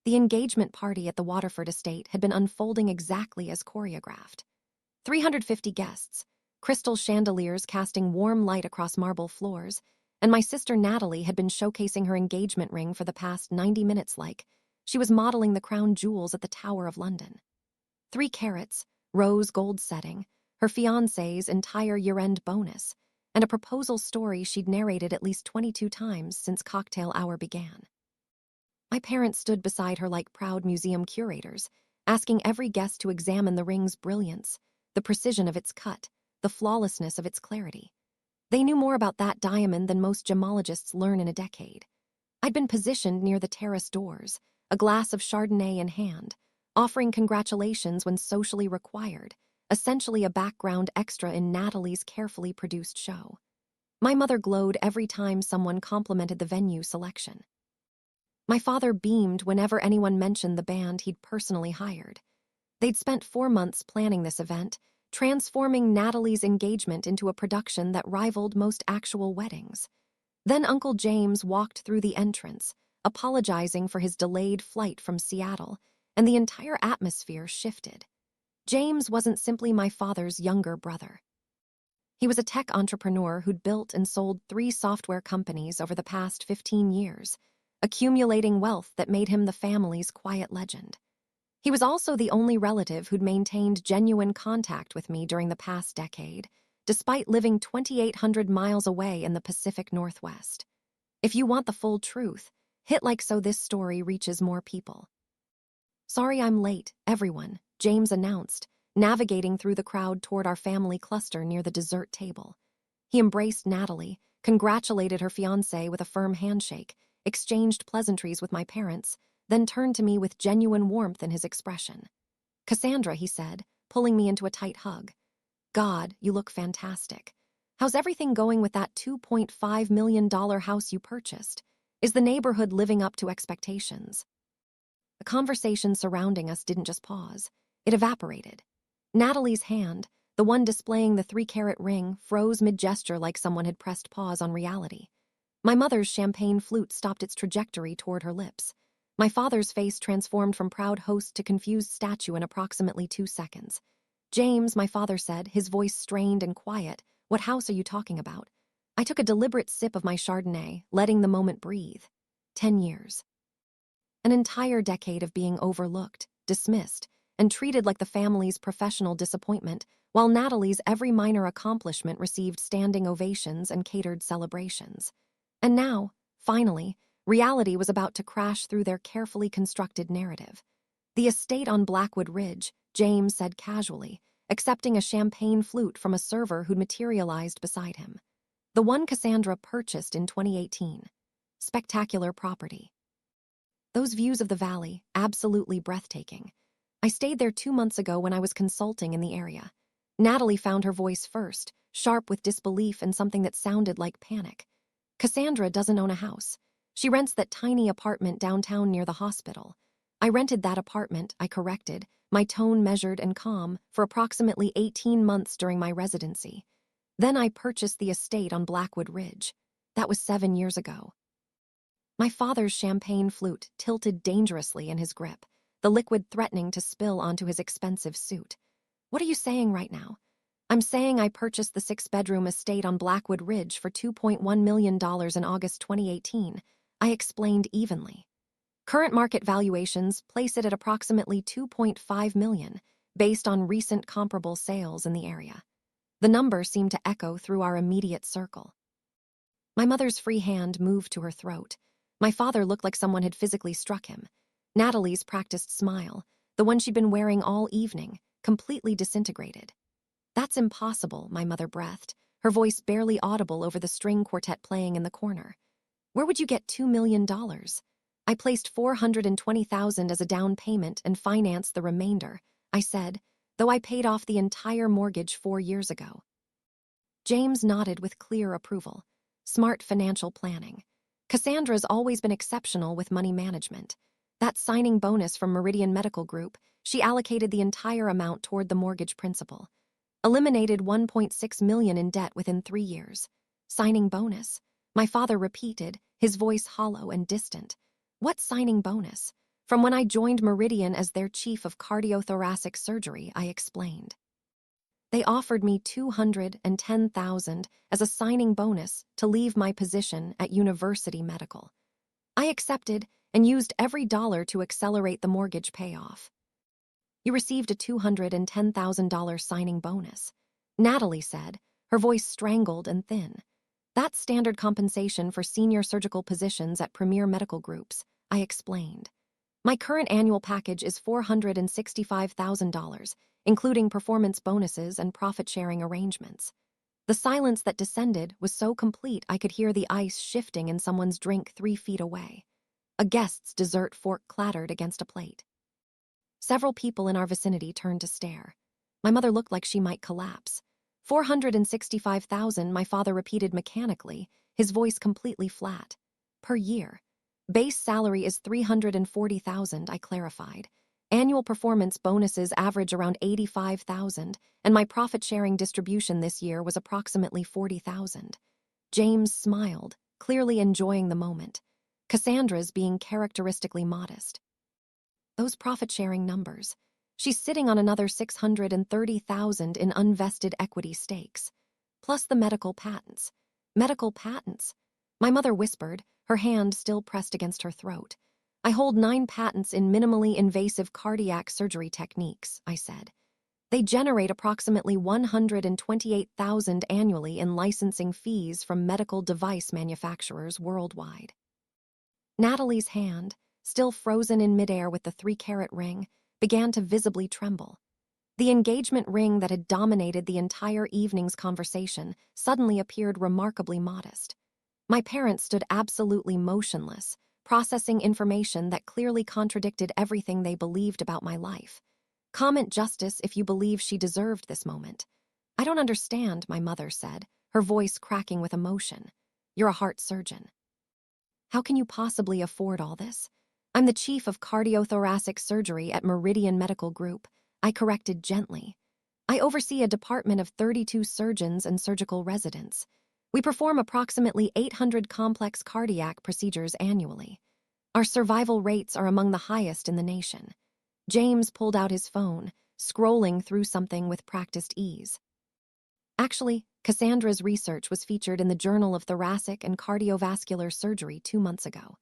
The engagement party at the Waterford estate had been unfolding exactly as choreographed. 350 guests, crystal chandeliers casting warm light across marble floors, and my sister Natalie had been showcasing her engagement ring for the past 90 minutes like she was modeling the crown jewels at the Tower of London. 3 carats, rose gold setting, her fiancé's entire year-end bonus, and a proposal story she'd narrated at least 22 times since cocktail hour began. My parents stood beside her like proud museum curators, asking every guest to examine the ring's brilliance, the precision of its cut, the flawlessness of its clarity. They knew more about that diamond than most gemologists learn in a decade. I'd been positioned near the terrace doors, a glass of Chardonnay in hand, offering congratulations when socially required, essentially a background extra in Natalie's carefully produced show. My mother glowed every time someone complimented the venue selection. My father beamed whenever anyone mentioned the band he'd personally hired. They'd spent 4 months planning this event, transforming Natalie's engagement into a production that rivaled most actual weddings. Then Uncle James walked through the entrance, apologizing for his delayed flight from Seattle, and the entire atmosphere shifted. James wasn't simply my father's younger brother. He was a tech entrepreneur who'd built and sold 3 software companies over the past 15 years, accumulating wealth that made him the family's quiet legend. He was also the only relative who'd maintained genuine contact with me during the past decade, despite living 2,800 miles away in the Pacific Northwest. If you want the full truth, hit like so this story reaches more people. "Sorry I'm late, everyone," James announced, navigating through the crowd toward our family cluster near the dessert table. He embraced Natalie, congratulated her fiancé with a firm handshake, exchanged pleasantries with my parents, then turned to me with genuine warmth in his expression. "Cassandra," he said, pulling me into a tight hug. "God, you look fantastic. How's everything going with that $2.5 million house you purchased? Is the neighborhood living up to expectations?" The conversation surrounding us didn't just pause. It evaporated. Natalie's hand, the one displaying the 3-carat ring, froze mid-gesture like someone had pressed pause on reality. My mother's champagne flute stopped its trajectory toward her lips. My father's face transformed from proud host to confused statue in approximately 2 seconds. "James," my father said, his voice strained and quiet, "what house are you talking about?" I took a deliberate sip of my Chardonnay, letting the moment breathe. 10 years. An entire decade of being overlooked, dismissed, and treated like the family's professional disappointment, while Natalie's every minor accomplishment received standing ovations and catered celebrations. And now, finally, reality was about to crash through their carefully constructed narrative. "The estate on Blackwood Ridge," James said casually, accepting a champagne flute from a server who'd materialized beside him. "The one Cassandra purchased in 2018. Spectacular property. Those views of the valley, absolutely breathtaking. I stayed there 2 months ago when I was consulting in the area." Natalie found her voice first, sharp with disbelief and something that sounded like panic. "Cassandra doesn't own a house. She rents that tiny apartment downtown near the hospital. I rented that apartment," I corrected, my tone measured and calm, "for approximately 18 months during my residency. Then I purchased the estate on Blackwood Ridge. That was 7 years ago." My father's champagne flute tilted dangerously in his grip, the liquid threatening to spill onto his expensive suit. "What are you saying right now?" "I'm saying I purchased the 6-bedroom estate on Blackwood Ridge for $2.1 million in August 2018, I explained evenly. "Current market valuations place it at approximately $2.5 million, based on recent comparable sales in the area." The number seemed to echo through our immediate circle. My mother's free hand moved to her throat. My father looked like someone had physically struck him. Natalie's practiced smile, the one she'd been wearing all evening, completely disintegrated. "That's impossible," my mother breathed, her voice barely audible over the string quartet playing in the corner. "Where would you get $2 million? I placed $420,000 as a down payment and financed the remainder," I said, "though I paid off the entire mortgage 4 years ago." James nodded with clear approval. Smart financial planning. Cassandra's always been exceptional with money management. That signing bonus from Meridian Medical Group, she allocated the entire amount toward the mortgage principal. Eliminated $1.6 million in debt within 3 years. "Signing bonus?" my father repeated, his voice hollow and distant. "What signing bonus? From when I joined Meridian as their chief of cardiothoracic surgery, I explained. They offered me $210,000 as a signing bonus to leave my position at University Medical. I accepted and used every dollar to accelerate the mortgage payoff. You received a $210,000 signing bonus, Natalie said, her voice strangled and thin. That's standard compensation for senior surgical positions at premier medical groups, I explained. My current annual package is $465,000, including performance bonuses and profit-sharing arrangements. The silence that descended was so complete I could hear the ice shifting in someone's drink 3 feet away. A guest's dessert fork clattered against a plate. Several people in our vicinity turned to stare. My mother looked like she might collapse. $465,000, my father repeated mechanically, his voice completely flat. Per year. Base salary is $340,000, I clarified. Annual performance bonuses average around $85,000, and my profit-sharing distribution this year was approximately $40,000. James smiled, clearly enjoying the moment. Cassandra's being characteristically modest. Those profit-sharing numbers. She's sitting on another $630,000 in unvested equity stakes. Plus the medical patents. Medical patents? My mother whispered, her hand still pressed against her throat. I hold 9 patents in minimally invasive cardiac surgery techniques, I said. They generate approximately $128,000 annually in licensing fees from medical device manufacturers worldwide. Natalie's hand, still frozen in midair with the 3-carat ring, began to visibly tremble. The engagement ring that had dominated the entire evening's conversation suddenly appeared remarkably modest. My parents stood absolutely motionless, processing information that clearly contradicted everything they believed about my life. Comment justice if you believe she deserved this moment. I don't understand, my mother said, her voice cracking with emotion. You're a heart surgeon. How can you possibly afford all this? I'm the chief of cardiothoracic surgery at Meridian Medical Group, I corrected gently. I oversee a department of 32 surgeons and surgical residents. We perform approximately 800 complex cardiac procedures annually. Our survival rates are among the highest in the nation. James pulled out his phone, scrolling through something with practiced ease. Actually, Cassandra's research was featured in the Journal of Thoracic and Cardiovascular Surgery 2 months ago.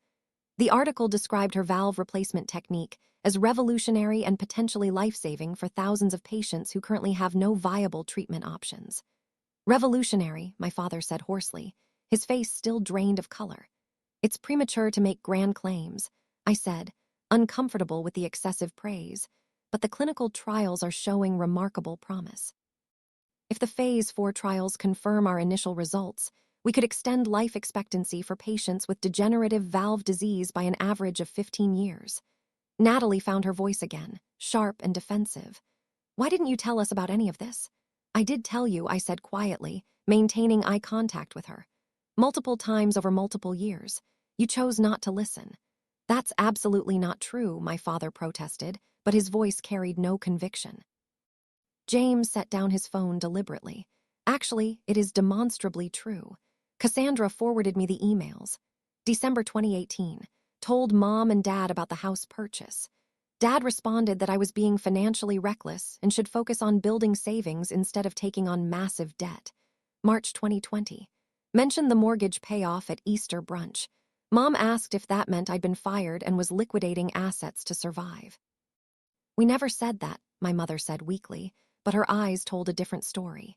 The article described her valve replacement technique as revolutionary and potentially life-saving for thousands of patients who currently have no viable treatment options. Revolutionary, my father said hoarsely, his face still drained of color. It's premature to make grand claims, I said, uncomfortable with the excessive praise, but the clinical trials are showing remarkable promise. If the Phase 4 trials confirm our initial results, we could extend life expectancy for patients with degenerative valve disease by an average of 15 years. Natalie found her voice again, sharp and defensive. Why didn't you tell us about any of this? I did tell you, I said quietly, maintaining eye contact with her. Multiple times over multiple years. You chose not to listen. That's absolutely not true, my father protested, but his voice carried no conviction. James set down his phone deliberately. Actually, it is demonstrably true. Cassandra forwarded me the emails. December 2018. Told Mom and Dad about the house purchase. Dad responded that I was being financially reckless and should focus on building savings instead of taking on massive debt. March 2020. Mentioned the mortgage payoff at Easter brunch. Mom asked if that meant I'd been fired and was liquidating assets to survive. We never said that, my mother said weakly, but her eyes told a different story.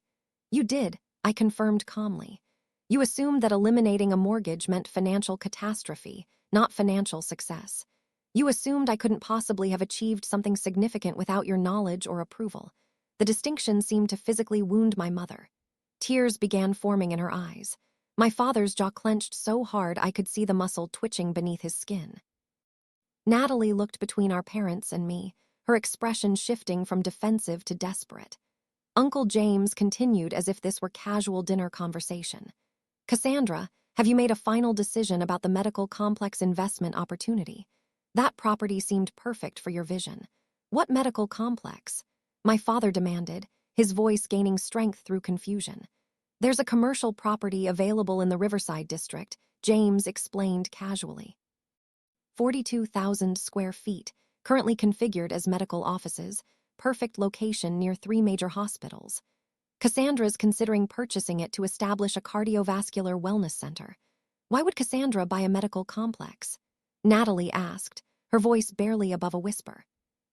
You did, I confirmed calmly. You assumed that eliminating a mortgage meant financial catastrophe, not financial success. You assumed I couldn't possibly have achieved something significant without your knowledge or approval. The distinction seemed to physically wound my mother. Tears began forming in her eyes. My father's jaw clenched so hard I could see the muscle twitching beneath his skin. Natalie looked between our parents and me, her expression shifting from defensive to desperate. Uncle James continued as if this were casual dinner conversation. Cassandra, have you made a final decision about the medical complex investment opportunity? That property seemed perfect for your vision. What medical complex? My father demanded, his voice gaining strength through confusion. There's a commercial property available in the Riverside district, James explained casually. 42,000 square feet, currently configured as medical offices, perfect location near 3 major hospitals. Cassandra's considering purchasing it to establish a cardiovascular wellness center. Why would Cassandra buy a medical complex? Natalie asked, her voice barely above a whisper.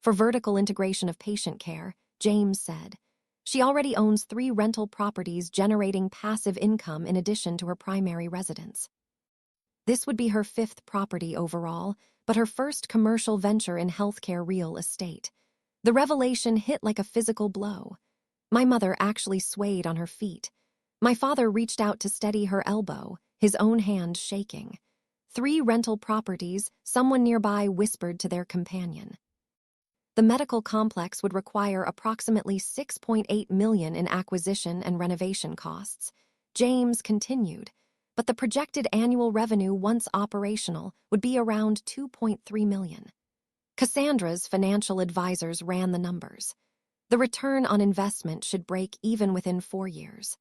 For vertical integration of patient care, James said. She already owns 3 rental properties generating passive income in addition to her primary residence. This would be her 5th property overall, but her first commercial venture in healthcare real estate. The revelation hit like a physical blow. My mother actually swayed on her feet. My father reached out to steady her elbow, his own hand shaking. 3 rental properties, someone nearby whispered to their companion. The medical complex would require approximately $6.8 million in acquisition and renovation costs. James continued, but the projected annual revenue once operational would be around $2.3 million. Cassandra's financial advisors ran the numbers. The return on investment should break even within 4 years.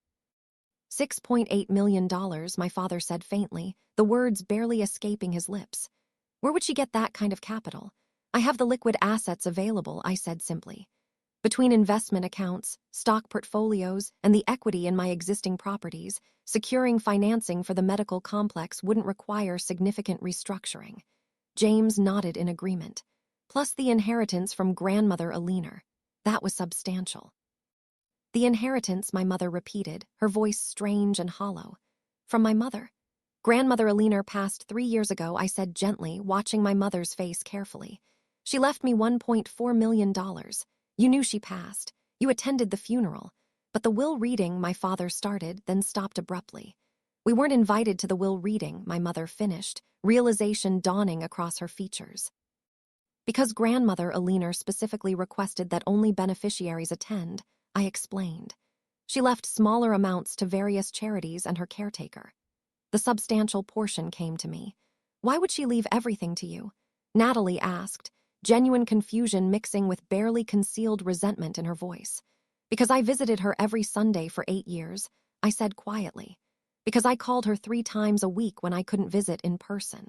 $6.8 million, my father said faintly, the words barely escaping his lips. Where would she get that kind of capital? I have the liquid assets available, I said simply. Between investment accounts, stock portfolios, and the equity in my existing properties, securing financing for the medical complex wouldn't require significant restructuring. James nodded in agreement. Plus the inheritance from grandmother Alina. That was substantial. The inheritance, my mother repeated, her voice strange and hollow. From my mother. Grandmother Alina passed 3 years ago, I said gently, watching my mother's face carefully. She left me $1.4 million. You knew she passed. You attended the funeral. But the will reading, my father started, then stopped abruptly. We weren't invited to the will reading, my mother finished, realization dawning across her features. Because grandmother Alina specifically requested that only beneficiaries attend, I explained. She left smaller amounts to various charities and her caretaker. The substantial portion came to me. Why would she leave everything to you? Natalie asked, genuine confusion mixing with barely concealed resentment in her voice. Because I visited her every Sunday for 8 years, I said quietly. Because I called her 3 times a week when I couldn't visit in person.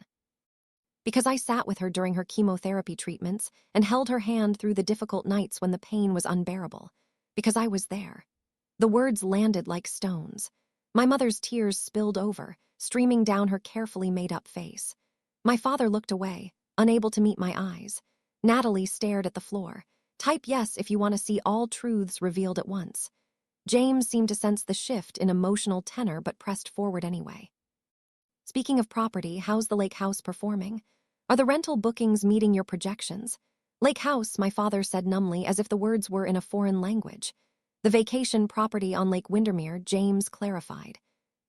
Because I sat with her during her chemotherapy treatments and held her hand through the difficult nights when the pain was unbearable. Because I was there. The words landed like stones. My mother's tears spilled over, streaming down her carefully made-up face. My father looked away, unable to meet my eyes. Natalie stared at the floor. Type yes if you want to see all truths revealed at once. James seemed to sense the shift in emotional tenor but pressed forward anyway. Speaking of property, how's the lake house performing? Are the rental bookings meeting your projections? Lake house, my father said numbly as if the words were in a foreign language. The vacation property on Lake Windermere, James clarified.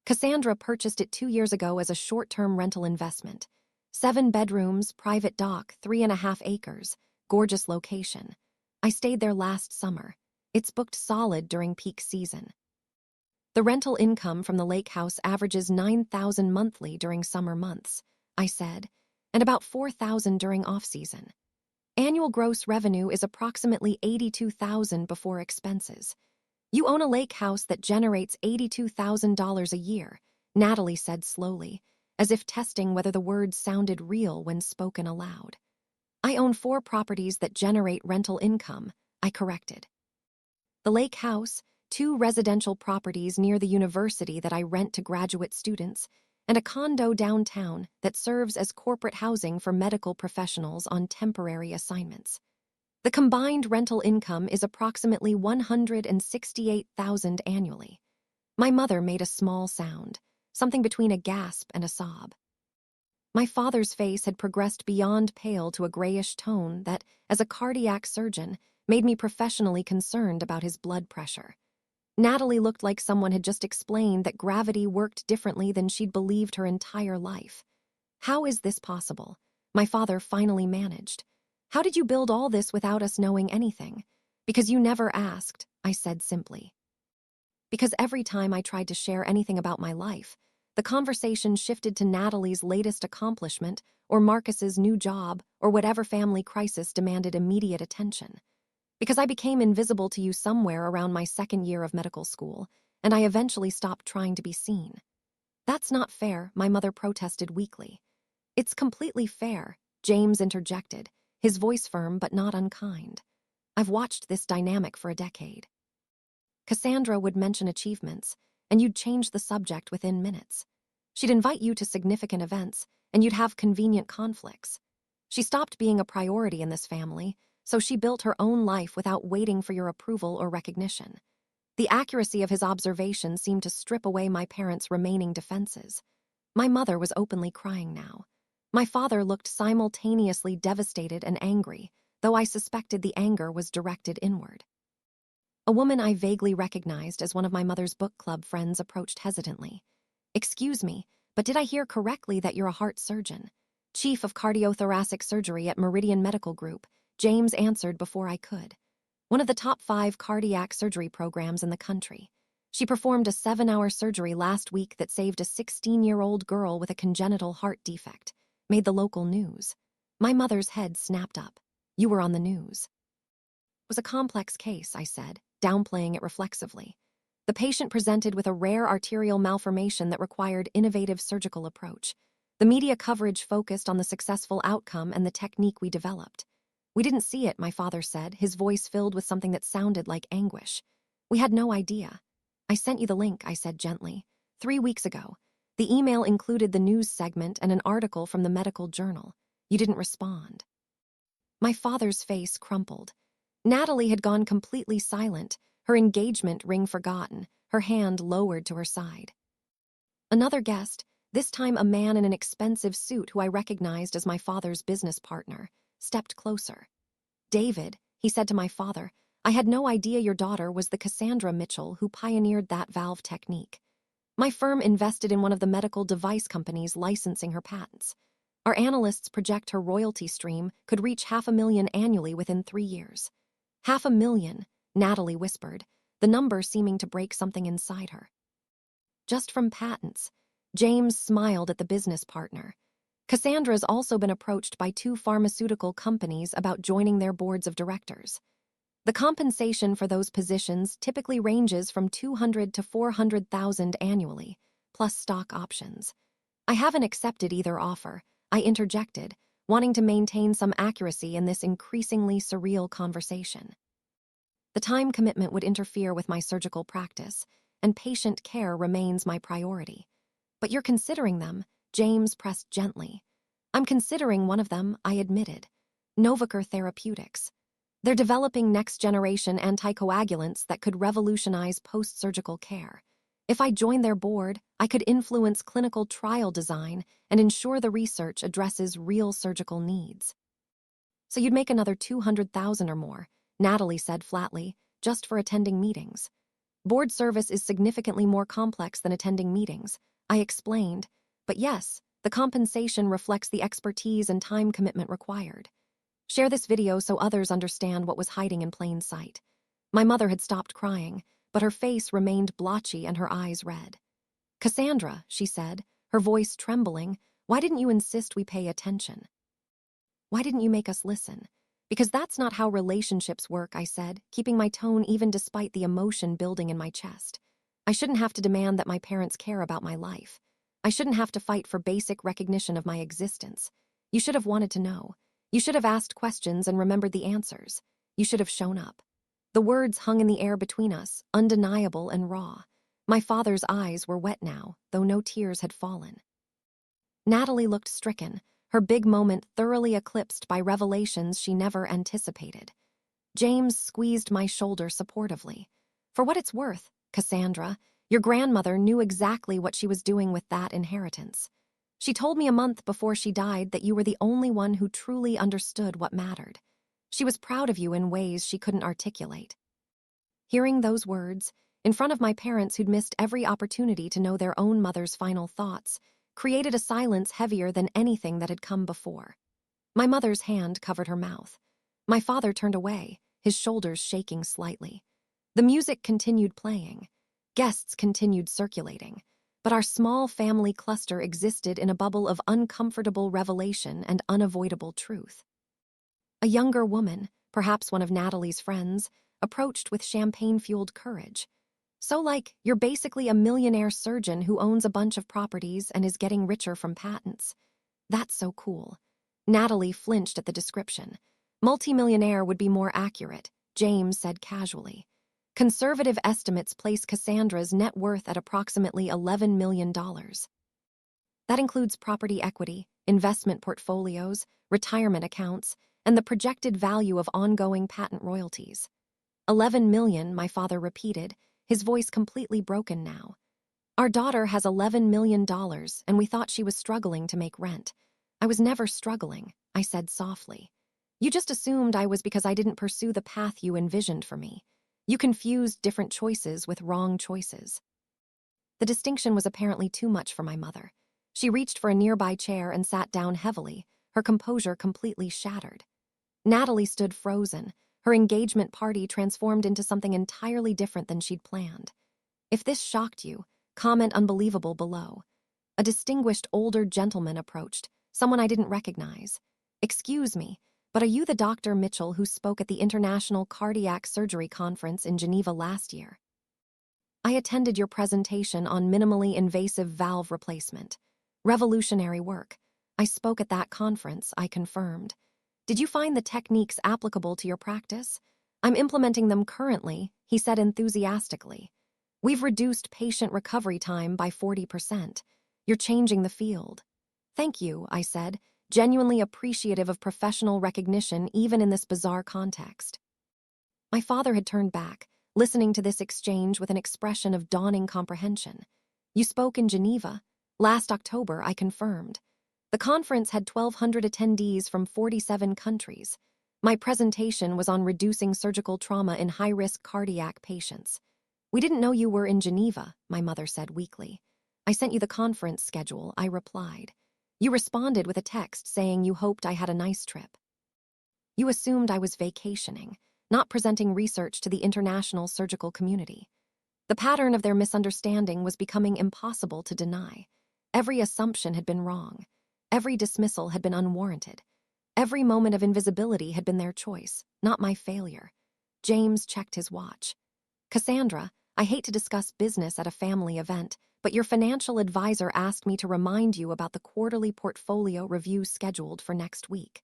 Cassandra purchased it 2 years ago as a short-term rental investment. 7 bedrooms, private dock, 3.5 acres, gorgeous location. I stayed there last summer. It's booked solid during peak season. The rental income from the lake house averages $9,000 monthly during summer months, I said, and about $4,000 during off-season. Annual gross revenue is approximately $82,000 before expenses. You own a lake house that generates $82,000 a year, Natalie said slowly, as if testing whether the words sounded real when spoken aloud. I own 4 properties that generate rental income, I corrected. The lake house, 2 residential properties near the university that I rent to graduate students, and a condo downtown that serves as corporate housing for medical professionals on temporary assignments. The combined rental income is approximately $168,000 annually. My mother made a small sound, something between a gasp and a sob. My father's face had progressed beyond pale to a grayish tone that, as a cardiac surgeon, made me professionally concerned about his blood pressure. Natalie looked like someone had just explained that gravity worked differently than she'd believed her entire life. How is this possible? My father finally managed. How did you build all this without us knowing anything? Because you never asked, I said simply. Because every time I tried to share anything about my life, the conversation shifted to Natalie's latest accomplishment or Marcus's new job or whatever family crisis demanded immediate attention. Because I became invisible to you somewhere around my 2nd year of medical school, and I eventually stopped trying to be seen. That's not fair, my mother protested weakly. It's completely fair. James interjected, his voice firm but not unkind. I've watched this dynamic for a decade. Cassandra would mention achievements, and you'd change the subject within minutes. She'd invite you to significant events, and you'd have convenient conflicts. She stopped being a priority in this family, so she built her own life without waiting for your approval or recognition. The accuracy of his observation seemed to strip away my parents' remaining defenses. My mother was openly crying now. My father looked simultaneously devastated and angry, though I suspected the anger was directed inward. A woman I vaguely recognized as one of my mother's book club friends approached hesitantly. Excuse me, but did I hear correctly that you're a heart surgeon? Chief of cardiothoracic surgery at Meridian Medical Group, James answered before I could. One of the top 5 cardiac surgery programs in the country. She performed a 7-hour surgery last week that saved a 16-year-old girl with a congenital heart defect. Made the local news. My mother's head snapped up. You were on the news. It was a complex case, I said, downplaying it reflexively. The patient presented with a rare arterial malformation that required innovative surgical approach. The media coverage focused on the successful outcome and the technique we developed. We didn't see it, my father said, his voice filled with something that sounded like anguish. We had no idea. I sent you the link, I said gently. 3 weeks ago. The email included the news segment and an article from the medical journal. You didn't respond. My father's face crumpled. Natalie had gone completely silent, her engagement ring forgotten, her hand lowered to her side. Another guest, this time a man in an expensive suit who I recognized as my father's business partner, stepped closer. David, he said to my father, I had no idea your daughter was the Cassandra Mitchell who pioneered that valve technique. My firm invested in one of the medical device companies licensing her patents. Our analysts project her royalty stream could reach $500,000 annually within 3 years. $500,000, Natalie whispered, the number seeming to break something inside her. Just from patents. James smiled at the business partner. Cassandra's also been approached by 2 pharmaceutical companies about joining their boards of directors. The compensation for those positions typically ranges from $200,000 to $400,000 annually, plus stock options. I haven't accepted either offer, I interjected, wanting to maintain some accuracy in this increasingly surreal conversation. The time commitment would interfere with my surgical practice, and patient care remains my priority. But you're considering them, James pressed gently. I'm considering one of them, I admitted. Novacure Therapeutics. They're developing next-generation anticoagulants that could revolutionize post-surgical care. If I joined their board, I could influence clinical trial design and ensure the research addresses real surgical needs. So you'd make another $200,000 or more, Natalie said flatly, just for attending meetings. Board service is significantly more complex than attending meetings, I explained, but yes, the compensation reflects the expertise and time commitment required. Share this video so others understand what was hiding in plain sight. My mother had stopped crying, but her face remained blotchy and her eyes red. Cassandra, she said, her voice trembling, why didn't you insist we pay attention? Why didn't you make us listen? Because that's not how relationships work, I said, keeping my tone even despite the emotion building in my chest. I shouldn't have to demand that my parents care about my life. I shouldn't have to fight for basic recognition of my existence. You should have wanted to know. You should have asked questions and remembered the answers. You should have shown up. The words hung in the air between us, undeniable and raw. My father's eyes were wet now, though no tears had fallen. Natalie looked stricken, her big moment thoroughly eclipsed by revelations she never anticipated. James squeezed my shoulder supportively. For what it's worth, Cassandra, your grandmother knew exactly what she was doing with that inheritance. She told me a month before she died that you were the only one who truly understood what mattered. She was proud of you in ways she couldn't articulate. Hearing those words, in front of my parents who'd missed every opportunity to know their own mother's final thoughts, created a silence heavier than anything that had come before. My mother's hand covered her mouth. My father turned away, his shoulders shaking slightly. The music continued playing. Guests continued circulating. But our small family cluster existed in a bubble of uncomfortable revelation and unavoidable truth. A younger woman, perhaps one of Natalie's friends, approached with champagne-fueled courage. So like, you're basically a millionaire surgeon who owns a bunch of properties and is getting richer from patents. That's so cool. Natalie flinched at the description. Multimillionaire would be more accurate, James said casually. Conservative estimates place Cassandra's net worth at approximately $11 million. That includes property equity, investment portfolios, retirement accounts, and the projected value of ongoing patent royalties. 11 million, my father repeated, his voice completely broken now. Our daughter has $11 million, and we thought she was struggling to make rent. I was never struggling, I said softly. You just assumed I was because I didn't pursue the path you envisioned for me. You confused different choices with wrong choices. The distinction was apparently too much for my mother. She reached for a nearby chair and sat down heavily, her composure completely shattered. Natalie stood frozen, her engagement party transformed into something entirely different than she'd planned. If this shocked you, comment unbelievable below. A distinguished older gentleman approached, someone I didn't recognize. Excuse me, but are you the Dr. Mitchell who spoke at the International Cardiac Surgery Conference in Geneva last year? I attended your presentation on minimally invasive valve replacement. Revolutionary work. I spoke at that conference, I confirmed. Did you find the techniques applicable to your practice? I'm implementing them currently, he said enthusiastically. We've reduced patient recovery time by 40%. You're changing the field. Thank you, I said, genuinely appreciative of professional recognition even in this bizarre context. My father had turned back, listening to this exchange with an expression of dawning comprehension. You spoke in Geneva. Last October, I confirmed. The conference had 1,200 attendees from 47 countries. My presentation was on reducing surgical trauma in high-risk cardiac patients. We didn't know you were in Geneva, my mother said weakly. I sent you the conference schedule, I replied. You responded with a text saying you hoped I had a nice trip. You assumed I was vacationing, not presenting research to the international surgical community. The pattern of their misunderstanding was becoming impossible to deny. Every assumption had been wrong. Every dismissal had been unwarranted. Every moment of invisibility had been their choice, not my failure. James checked his watch. Cassandra, I hate to discuss business at a family event, but your financial advisor asked me to remind you about the quarterly portfolio review scheduled for next week.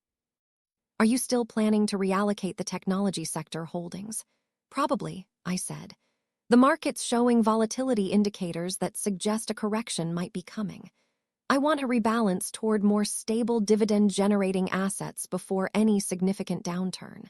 Are you still planning to reallocate the technology sector holdings? Probably, I said. The market's showing volatility indicators that suggest a correction might be coming. I want to rebalance toward more stable dividend-generating assets before any significant downturn.